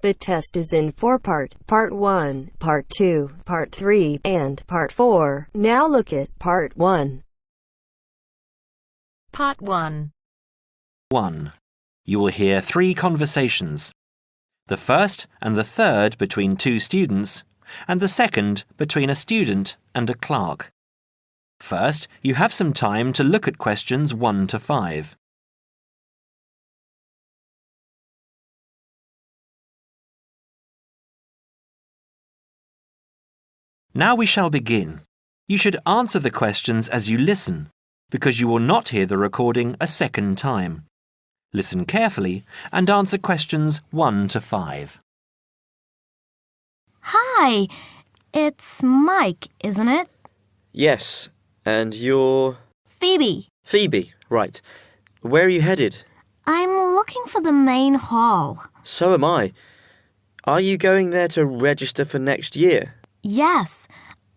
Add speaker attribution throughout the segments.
Speaker 1: The test is in 4 parts: Part 1, Part 2, Part 3, and Part 4. Now look at Part 1.
Speaker 2: Part 1.
Speaker 3: 1. You will hear 3 conversations. The first and the third between 2 students, and the second between a student and a clerk. First, you have some time to look at questions 1 to 5. Now we shall begin. You should answer the questions as you listen, because you will not hear the recording a second time. Listen carefully and answer questions 1 to 5.
Speaker 2: Hi, it's Mike, isn't it?
Speaker 4: Yes, and you're...
Speaker 2: Phoebe.
Speaker 4: Phoebe, right. Where are you headed?
Speaker 2: I'm looking for the main hall.
Speaker 4: So am I. Are you going there to register for next year?
Speaker 2: Yes,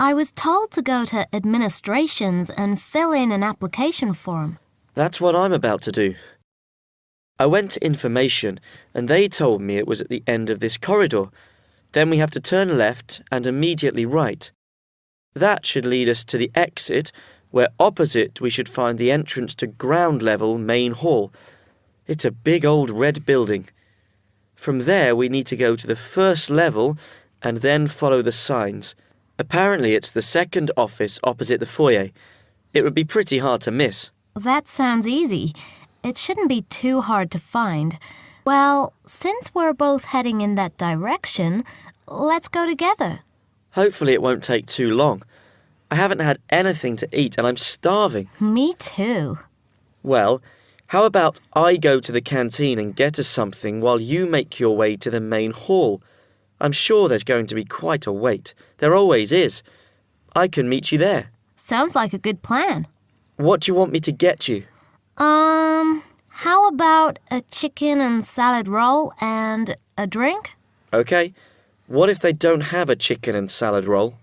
Speaker 2: I was told to go to administrations and fill in an application form.
Speaker 4: That's what I'm about to do. I went to information and they told me it was at the end of this corridor. Then we have to turn left and immediately right. That should lead us to the exit, where opposite we should find the entrance to ground level main hall. It's a big old red building. From there we need to go to the first level and then follow the signs. Apparently it's the second office opposite the foyer. It would be pretty hard to miss.
Speaker 2: That sounds easy. It shouldn't be too hard to find. Well, since we're both heading in that direction, let's go together.
Speaker 4: Hopefully it won't take too long. I haven't had anything to eat and I'm starving.
Speaker 2: Me too.
Speaker 4: Well, how about I go to the canteen and get us something while you make your way to the main hall? I'm sure there's going to be quite a wait. There always is. I can meet you there.
Speaker 2: Sounds like a good plan.
Speaker 4: What do you want me to get you?
Speaker 2: How about a chicken and salad roll and a drink?
Speaker 4: Okay. What if they don't have a chicken and salad roll?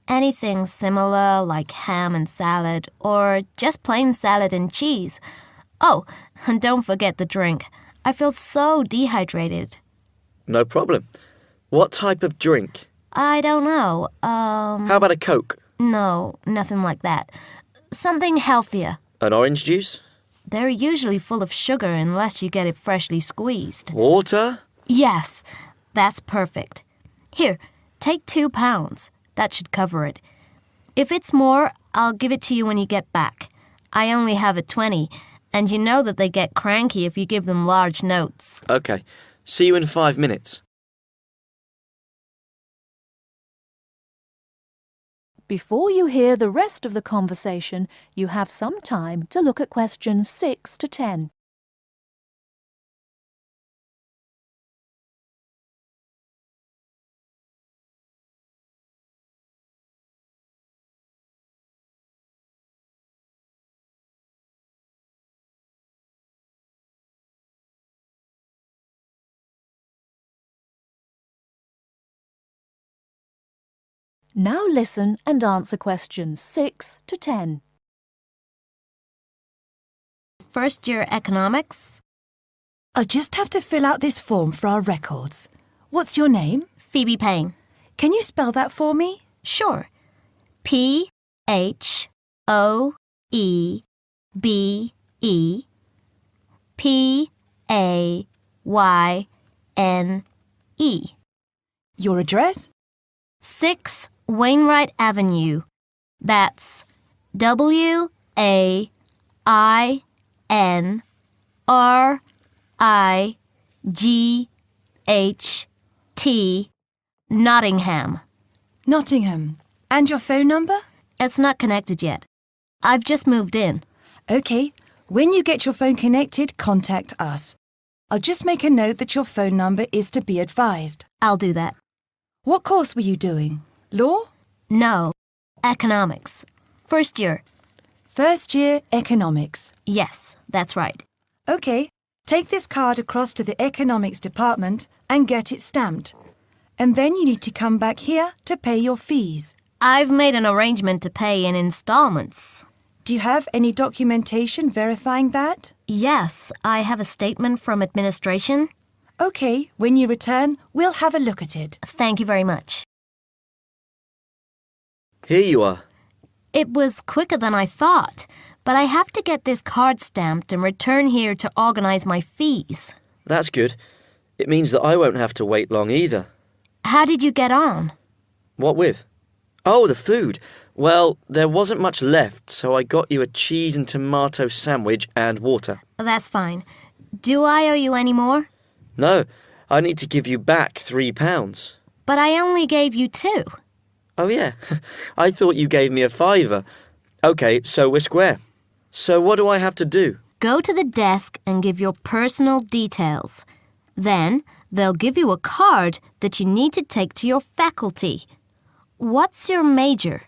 Speaker 2: Anything similar, like ham and salad, or just plain salad and cheese. Oh, and don't forget the drink. I feel so dehydrated.
Speaker 4: No problem. What type of drink?
Speaker 2: I don't know.
Speaker 4: How about a Coke?
Speaker 2: No, nothing like that. Something healthier.
Speaker 4: An orange juice?
Speaker 2: They're usually full of sugar unless you get it freshly squeezed.
Speaker 4: Water?
Speaker 2: Yes, that's perfect. Here, take £2. That should cover it. If it's more, I'll give it to you when you get back. I only have a 20, and you know that they get cranky if you give them large notes.
Speaker 4: Okay. See you in 5 minutes.
Speaker 5: Before you hear the rest of the conversation, you have some time to look at questions 6 to 10. Now listen and answer questions 6 to 10.
Speaker 2: First year economics.
Speaker 6: I just have to fill out this form for our records. What's your name?
Speaker 2: Phoebe Payne.
Speaker 6: Can you spell that for me?
Speaker 2: Sure. Phobebe Payne.
Speaker 6: Your address?
Speaker 2: 6 Wainwright Avenue. That's WAINRIGHT, Nottingham.
Speaker 6: Nottingham. And your phone number?
Speaker 2: It's not connected yet. I've just moved in.
Speaker 6: Okay. When you get your phone connected, contact us. I'll just make a note that your phone number is to be advised.
Speaker 2: I'll do that.
Speaker 6: What course were you doing? Law?
Speaker 2: No. Economics. First year.
Speaker 6: First year economics.
Speaker 2: Yes, that's right.
Speaker 6: Okay. Take this card across to the economics department and get it stamped. And then you need to come back here to pay your fees.
Speaker 2: I've made an arrangement to pay in installments.
Speaker 6: Do you have any documentation verifying that?
Speaker 2: Yes, I have a statement from administration.
Speaker 6: OK, when you return, we'll have a look at it.
Speaker 2: Thank you very much.
Speaker 4: Here you are.
Speaker 2: It was quicker than I thought, but I have to get this card stamped and return here to organize my fees.
Speaker 4: That's good. It means that I won't have to wait long either.
Speaker 2: How did you get on?
Speaker 4: What with? Oh, the food. Well, there wasn't much left, so I got you a cheese and tomato sandwich and water.
Speaker 2: That's fine. Do I owe you any more?
Speaker 4: No, I need to give you back £3.
Speaker 2: But I only gave you 2.
Speaker 4: Oh, yeah. I thought you gave me a £5. OK, so we're square. So what do I have to do?
Speaker 2: Go to the desk and give your personal details. Then they'll give you a card that you need to take to your faculty. What's your major?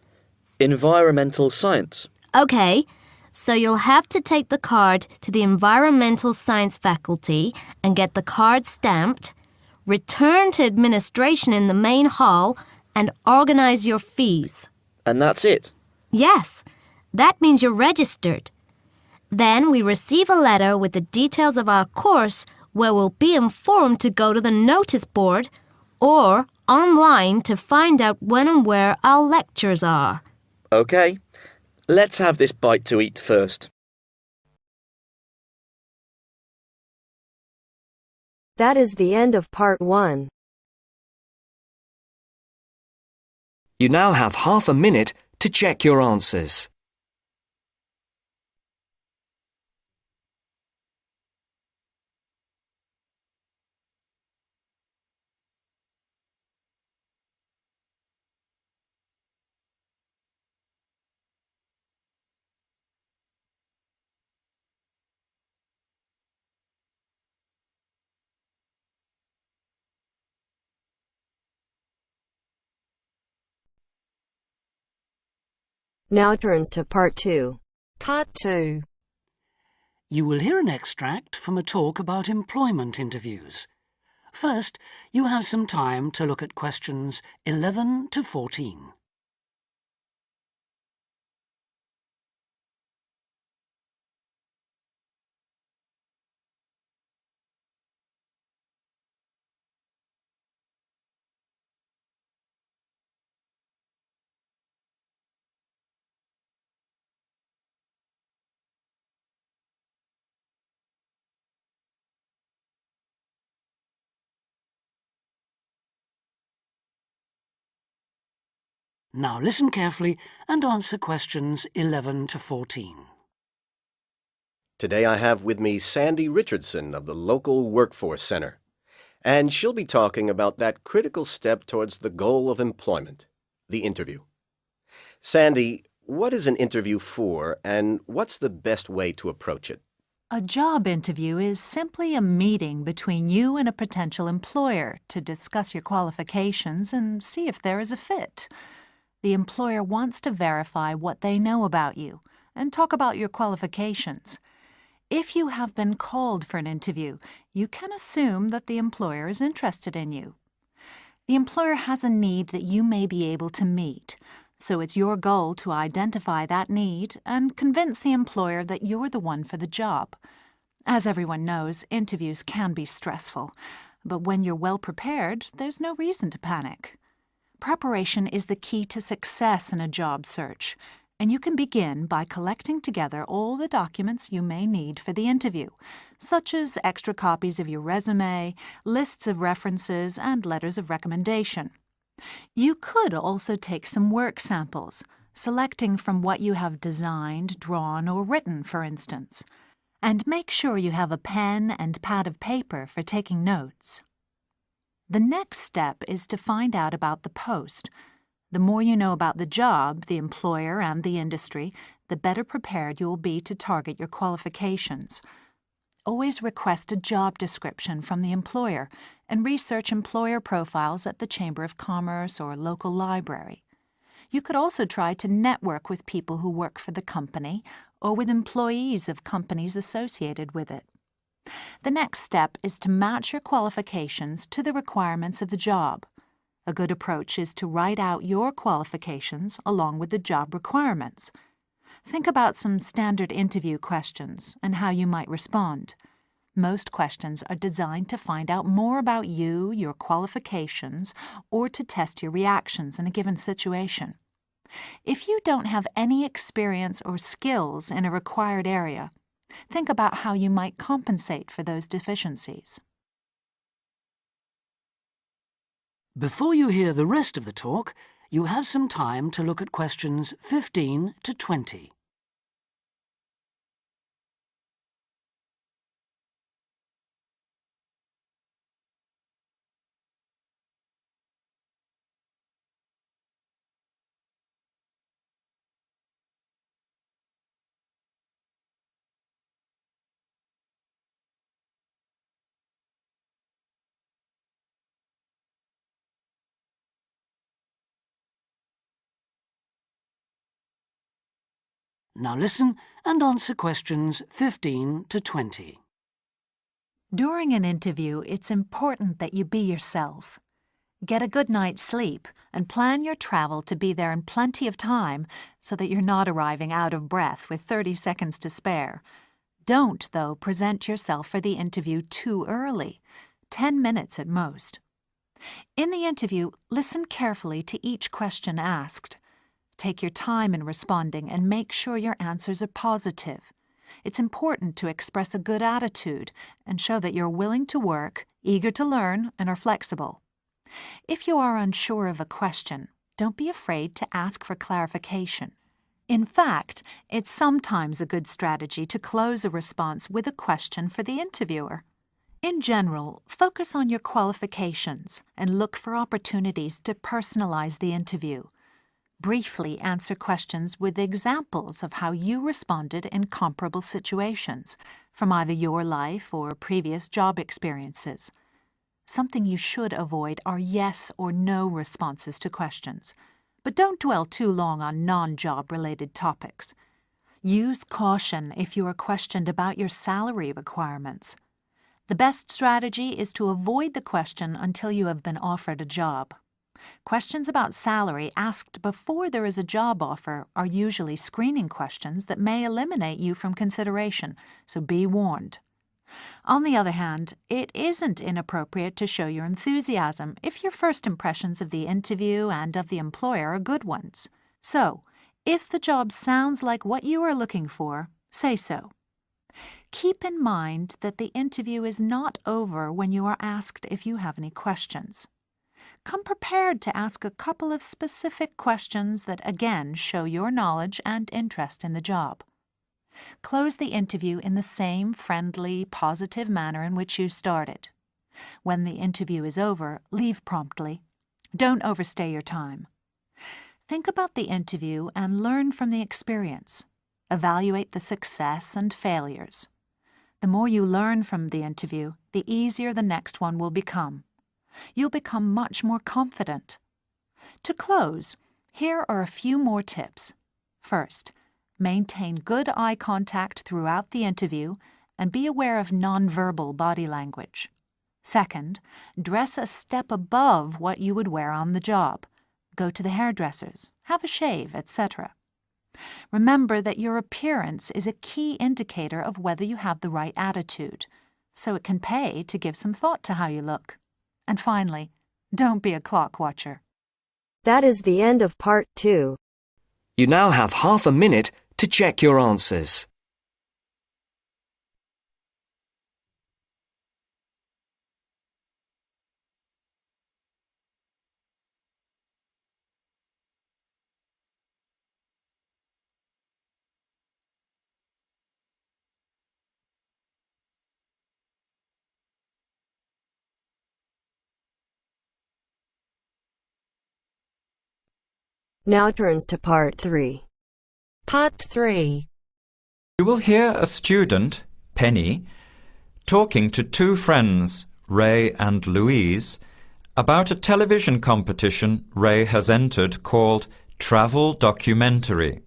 Speaker 4: Environmental science.
Speaker 2: OK, so you'll have to take the card to the environmental science faculty and get the card stamped, return to administration in the main hall, and organize your fees.
Speaker 4: And that's it?
Speaker 2: Yes, that means you're registered. Then we receive a letter with the details of our course where we'll be informed to go to the notice board or online to find out when and where our lectures are.
Speaker 4: OK. Let's have this bite to eat first.
Speaker 1: That is the end of part 1.
Speaker 7: You now have half a minute to check your answers.
Speaker 1: Now turns to part 2.
Speaker 8: Part 2. You will hear an extract from a talk about employment interviews. First, you have some time to look at questions 11 to 14. Now listen carefully and answer questions 11 to 14.
Speaker 9: Today I have with me Sandy Richardson of the local Workforce Center, and she'll be talking about that critical step towards the goal of employment, the interview. Sandy, what is an interview for, and what's the best way to approach it?
Speaker 5: A job interview is simply a meeting between you and a potential employer to discuss your qualifications and see if there is a fit. The employer wants to verify what they know about you and talk about your qualifications. If you have been called for an interview, you can assume that the employer is interested in you. The employer has a need that you may be able to meet, so it's your goal to identify that need and convince the employer that you're the one for the job. As everyone knows, interviews can be stressful, but when you're well prepared, there's no reason to panic. Preparation is the key to success in a job search, and you can begin by collecting together all the documents you may need for the interview, such as extra copies of your resume, lists of references, and letters of recommendation. You could also take some work samples, selecting from what you have designed, drawn, or written, for instance. And make sure you have a pen and pad of paper for taking notes. The next step is to find out about the post. The more you know about the job, the employer, and the industry, the better prepared you will be to target your qualifications. Always request a job description from the employer and research employer profiles at the Chamber of Commerce or local library. You could also try to network with people who work for the company or with employees of companies associated with it. The next step is to match your qualifications to the requirements of the job. A good approach is to write out your qualifications along with the job requirements. Think about some standard interview questions and how you might respond. Most questions are designed to find out more about you, your qualifications, or to test your reactions in a given situation. If you don't have any experience or skills in a required area, think about how you might compensate for those deficiencies.
Speaker 8: Before you hear the rest of the talk, you have some time to look at questions 15 to 20. Now listen and answer questions 15 to 20.
Speaker 5: During an interview, it's important that you be yourself. Get a good night's sleep and plan your travel to be there in plenty of time so that you're not arriving out of breath with 30 seconds to spare. Don't, though, present yourself for the interview too early, 10 minutes at most. In the interview, listen carefully to each question asked. Take your time in responding and make sure your answers are positive. It's important to express a good attitude and show that you're willing to work, eager to learn, and are flexible. If you are unsure of a question, don't be afraid to ask for clarification. In fact, it's sometimes a good strategy to close a response with a question for the interviewer. In general, focus on your qualifications and look for opportunities to personalize the interview. Briefly answer questions with examples of how you responded in comparable situations, from either your life or previous job experiences. Something you should avoid are yes or no responses to questions, but don't dwell too long on non-job related topics. Use caution if you are questioned about your salary requirements. The best strategy is to avoid the question until you have been offered a job. Questions about salary asked before there is a job offer are usually screening questions that may eliminate you from consideration, so be warned. On the other hand, it isn't inappropriate to show your enthusiasm if your first impressions of the interview and of the employer are good ones. So, if the job sounds like what you are looking for, say so. Keep in mind that the interview is not over when you are asked if you have any questions. Come prepared to ask a couple of specific questions that again show your knowledge and interest in the job. Close the interview in the same friendly, positive manner in which you started. When the interview is over, leave promptly. Don't overstay your time. Think about the interview and learn from the experience. Evaluate the success and failures. The more you learn from the interview, the easier the next one will become. You'll become much more confident. To close, here are a few more tips. First, maintain good eye contact throughout the interview and be aware of nonverbal body language. Second, dress a step above what you would wear on the job. Go to the hairdressers, have a shave, etc. Remember that your appearance is a key indicator of whether you have the right attitude, so it can pay to give some thought to how you look. And finally, don't be a clock watcher.
Speaker 1: That is the end of part 2.
Speaker 7: You now have half a minute to check your answers.
Speaker 1: Now turns to part 3.
Speaker 10: Part 3.
Speaker 11: You will hear a student, Penny, talking to two friends, Ray and Louise, about a television competition Ray has entered called Travel Documentary.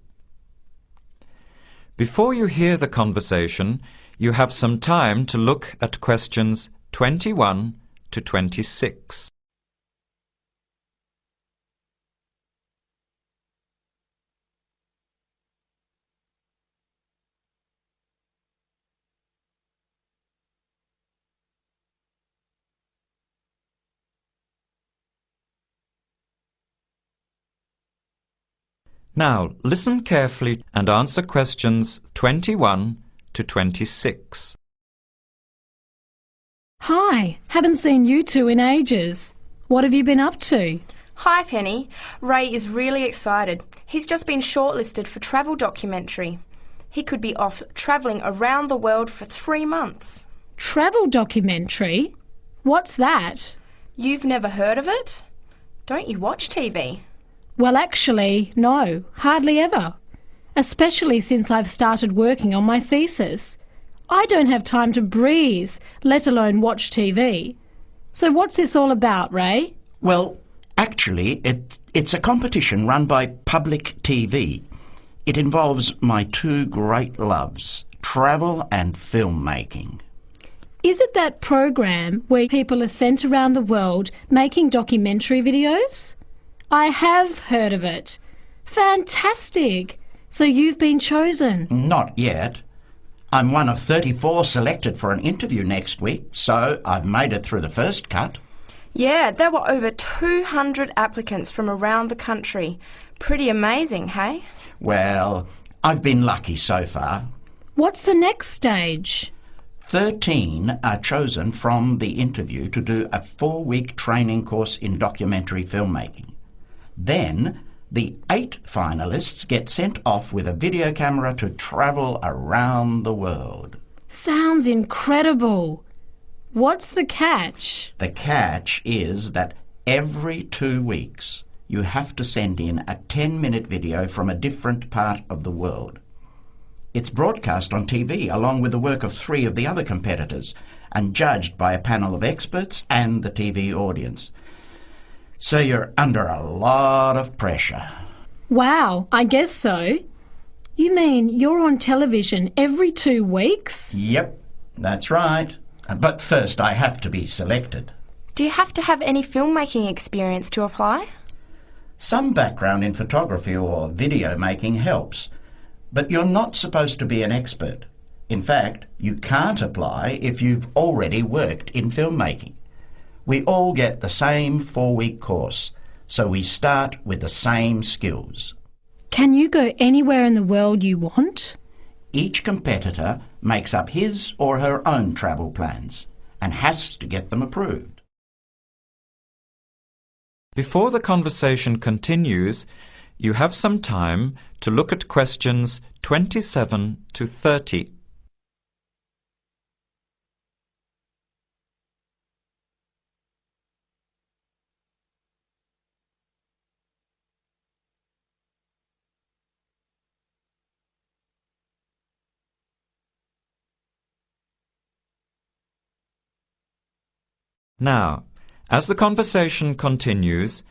Speaker 11: Before you hear the conversation, you have some time to look at questions 21 to 26. Now, listen carefully and answer questions 21 to 26.
Speaker 12: Hi, haven't seen you two in ages. What have you been up to?
Speaker 13: Hi, Penny. Ray is really excited. He's just been shortlisted for travel documentary. He could be off travelling around the world for 3 months.
Speaker 12: Travel documentary? What's that?
Speaker 13: You've never heard of it? Don't you watch TV?
Speaker 12: Well, actually, no, hardly ever. Especially since I've started working on my thesis. I don't have time to breathe, let alone watch TV. So what's this all about, Ray?
Speaker 14: Well, actually, it's a competition run by public TV. It involves my two great loves, travel and filmmaking.
Speaker 12: Is it that program where people are sent around the world making documentary videos? I have heard of it. Fantastic! So you've been chosen?
Speaker 14: Not yet. I'm one of 34 selected for an interview next week, so I've made it through the first cut.
Speaker 13: Yeah, there were over 200 applicants from around the country. Pretty amazing, hey?
Speaker 14: Well, I've been lucky so far.
Speaker 12: What's the next stage?
Speaker 14: 13 are chosen from the interview to do a 4-week training course in documentary filmmaking. Then, the 8 finalists get sent off with a video camera to travel around the world.
Speaker 12: Sounds incredible. What's the catch?
Speaker 14: The catch is that every 2 weeks you have to send in a 10-minute video from a different part of the world. It's broadcast on TV along with the work of 3 of the other competitors and judged by a panel of experts and the TV audience. So you're under a lot of pressure.
Speaker 12: Wow, I guess so. You mean you're on television every 2 weeks?
Speaker 14: Yep, that's right. But first I have to be selected.
Speaker 13: Do you have to have any filmmaking experience to apply?
Speaker 14: Some background in photography or video making helps, but you're not supposed to be an expert. In fact, you can't apply if you've already worked in filmmaking. We all get the same 4-week course, so we start with the same skills.
Speaker 12: Can you go anywhere in the world you want?
Speaker 14: Each competitor makes up his or her own travel plans and has to get them approved.
Speaker 11: Before the conversation continues, you have some time to look at questions 27 to 30. Now, as the conversation continues,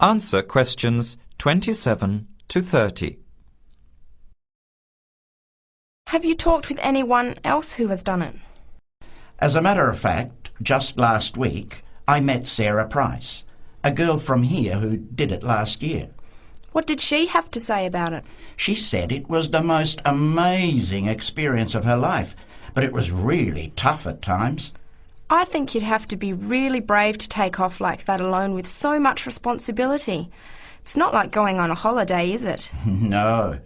Speaker 11: answer questions 27 to 30.
Speaker 13: Have you talked with anyone else who has done it?
Speaker 14: As a matter of fact, just last week, I met Sarah Price, a girl from here who did it last year.
Speaker 13: What did she have to say about it?
Speaker 14: She said it was the most amazing experience of her life, but it was really tough at times.
Speaker 13: I think you'd have to be really brave to take off like that alone with so much responsibility. It's not like going on a holiday, is it?
Speaker 14: No.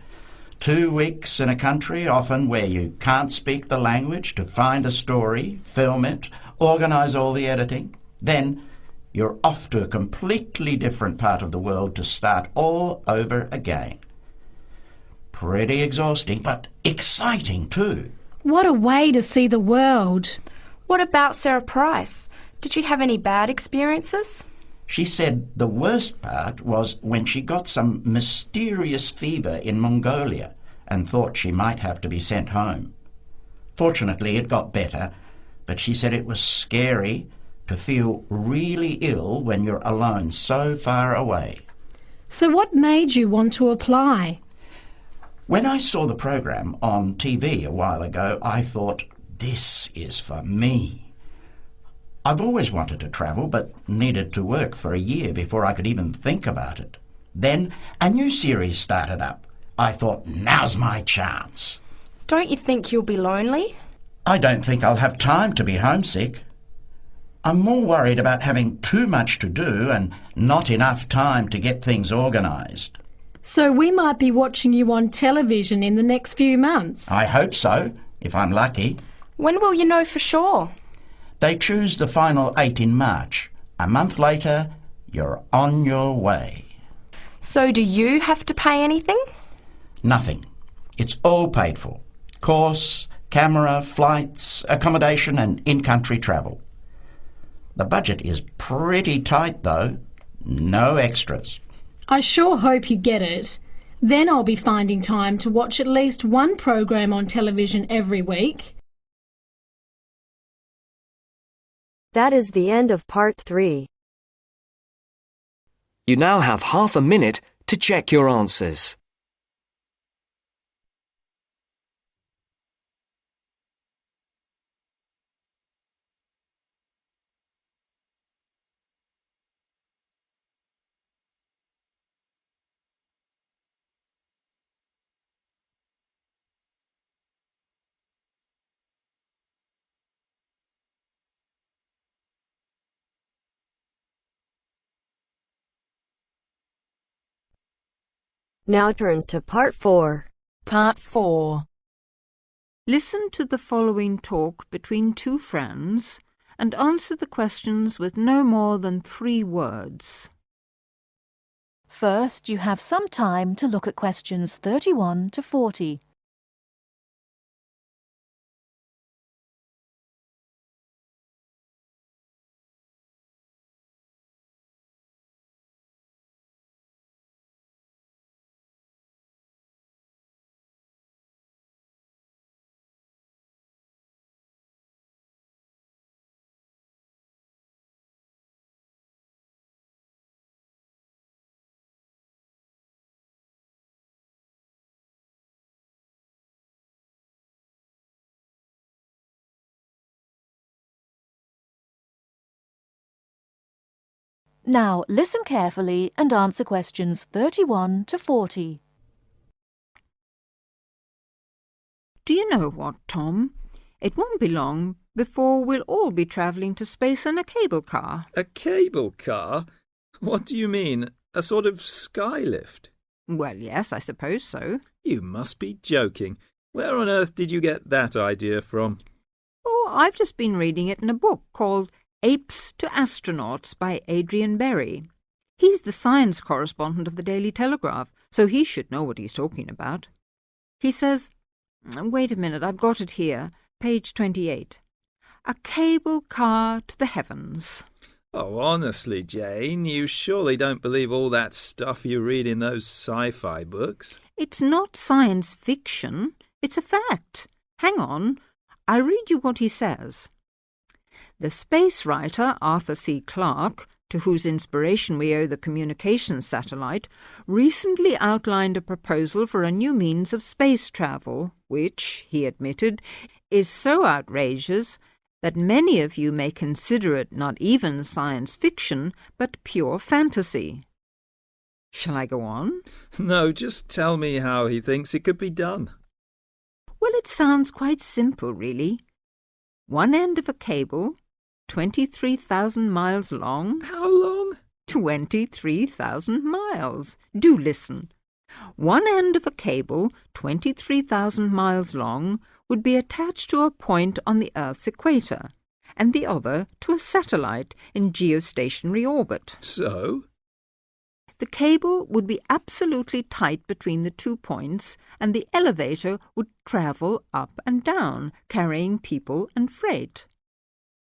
Speaker 14: 2 weeks in a country often where you can't speak the language to find a story, film it, organise all the editing. Then you're off to a completely different part of the world to start all over again. Pretty exhausting, but exciting too.
Speaker 12: What a way to see the world.
Speaker 13: What about Sarah Price? Did she have any bad experiences?
Speaker 14: She said the worst part was when she got some mysterious fever in Mongolia and thought she might have to be sent home. Fortunately, it got better, but she said it was scary to feel really ill when you're alone so far away.
Speaker 12: So what made you want to apply?
Speaker 14: When I saw the program on TV a while ago, I thought, this is for me. I've always wanted to travel, but needed to work for a year before I could even think about it. Then a new series started up. I thought, now's my chance.
Speaker 13: Don't you think you'll be lonely?
Speaker 14: I don't think I'll have time to be homesick. I'm more worried about having too much to do and not enough time to get things organised.
Speaker 12: So we might be watching you on television in the next few months.
Speaker 14: I hope so, if I'm lucky.
Speaker 13: When will you know for sure?
Speaker 14: They choose the final 8 in March. A month later, you're on your way.
Speaker 13: So do you have to pay anything?
Speaker 14: Nothing. It's all paid for. Course, camera, flights, accommodation and in-country travel. The budget is pretty tight, though. No extras.
Speaker 12: I sure hope you get it. Then I'll be finding time to watch at least one program on television every week.
Speaker 1: That is the end of part 3.
Speaker 7: You now have half a minute to check your answers.
Speaker 1: Now turns to part 4.
Speaker 10: Part 4.
Speaker 15: Listen to the following talk between two friends and answer the questions with no more than 3 words.
Speaker 16: First, you have some time to look at questions 31 to 40. Now, listen carefully and answer questions 31 to 40.
Speaker 15: Do you know what, Tom? It won't be long before we'll all be travelling to space in a cable car.
Speaker 17: A cable car? What do you mean? A sort of skylift?
Speaker 15: Well, yes, I suppose so.
Speaker 17: You must be joking. Where on earth did you get that idea from?
Speaker 15: Oh, I've just been reading it in a book called Apes to Astronauts by Adrian Berry. He's the science correspondent of the Daily Telegraph, so he should know what he's talking about. He says, wait a minute, I've got it here, page 28. A cable car to the heavens.
Speaker 17: Oh, honestly, Jane, you surely don't believe all that stuff you read in those sci-fi books?
Speaker 15: It's not science fiction, it's a fact. Hang on, I'll read you what he says. The space writer Arthur C. Clarke, to whose inspiration we owe the communications satellite, recently outlined a proposal for a new means of space travel, which, he admitted, is so outrageous that many of you may consider it not even science fiction, but pure fantasy. Shall I go on?
Speaker 17: No, just tell me how he thinks it could be done.
Speaker 15: Well, it sounds quite simple, really. One end of a cable, 23,000 miles long.
Speaker 17: How long?
Speaker 15: 23,000 miles. Do listen. One end of a cable, 23,000 miles long, would be attached to a point on the Earth's equator, and the other to a satellite in geostationary orbit.
Speaker 17: So?
Speaker 15: The cable would be absolutely tight between the 2 points, and the elevator would travel up and down, carrying people and freight.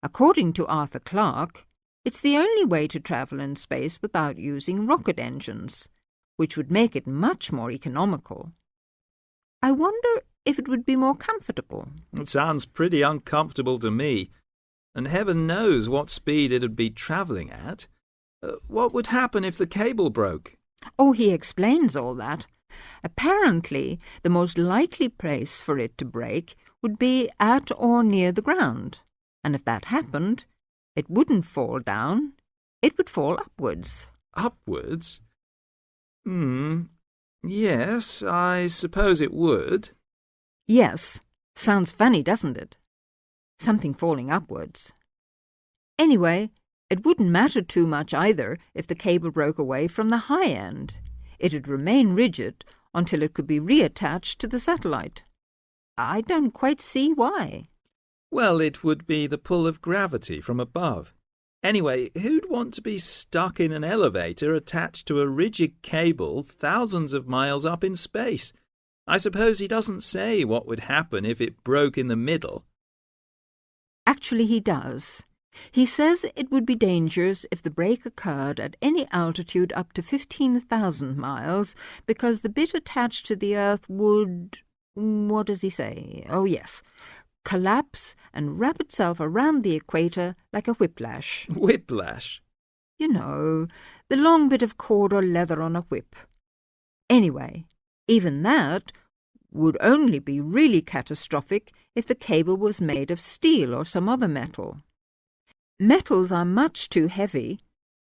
Speaker 15: According to Arthur Clarke, it's the only way to travel in space without using rocket engines, which would make it much more economical. I wonder if it would be more comfortable.
Speaker 17: It sounds pretty uncomfortable to me, and heaven knows what speed it'd be travelling at. What would happen if the cable broke?
Speaker 15: Oh, he explains all that. Apparently, the most likely place for it to break would be at or near the ground. And if that happened, it wouldn't fall down, it would fall upwards.
Speaker 17: Upwards? Yes, I suppose it would.
Speaker 15: Yes. Sounds funny, doesn't it? Something falling upwards. Anyway, it wouldn't matter too much either if the cable broke away from the high end. It'd remain rigid until it could be reattached to the satellite. I don't quite see why.
Speaker 17: Well, it would be the pull of gravity from above. Anyway, who'd want to be stuck in an elevator attached to a rigid cable thousands of miles up in space? I suppose he doesn't say what would happen if it broke in the middle.
Speaker 15: Actually, he does. He says it would be dangerous if the break occurred at any altitude up to 15,000 miles because the bit attached to the Earth would... what does he say? Oh, yes. Collapse and wrap itself around the equator like a whiplash.
Speaker 17: Whiplash?
Speaker 15: You know, the long bit of cord or leather on a whip. Anyway, even that would only be really catastrophic if the cable was made of steel or some other metal. Metals are much too heavy.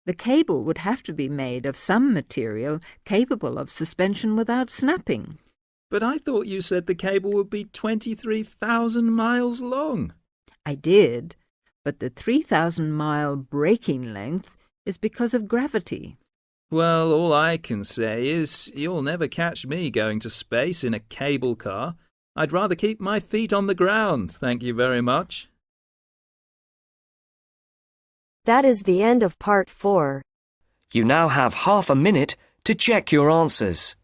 Speaker 15: The cable would have to be made of some material capable of suspension without snapping.
Speaker 17: But I thought you said the cable would be 23,000 miles long.
Speaker 15: I did, but the 3,000-mile breaking length is because of gravity.
Speaker 17: Well, all I can say is you'll never catch me going to space in a cable car. I'd rather keep my feet on the ground, thank you very much.
Speaker 1: That is the end of part 4.
Speaker 7: You now have half a minute to check your answers.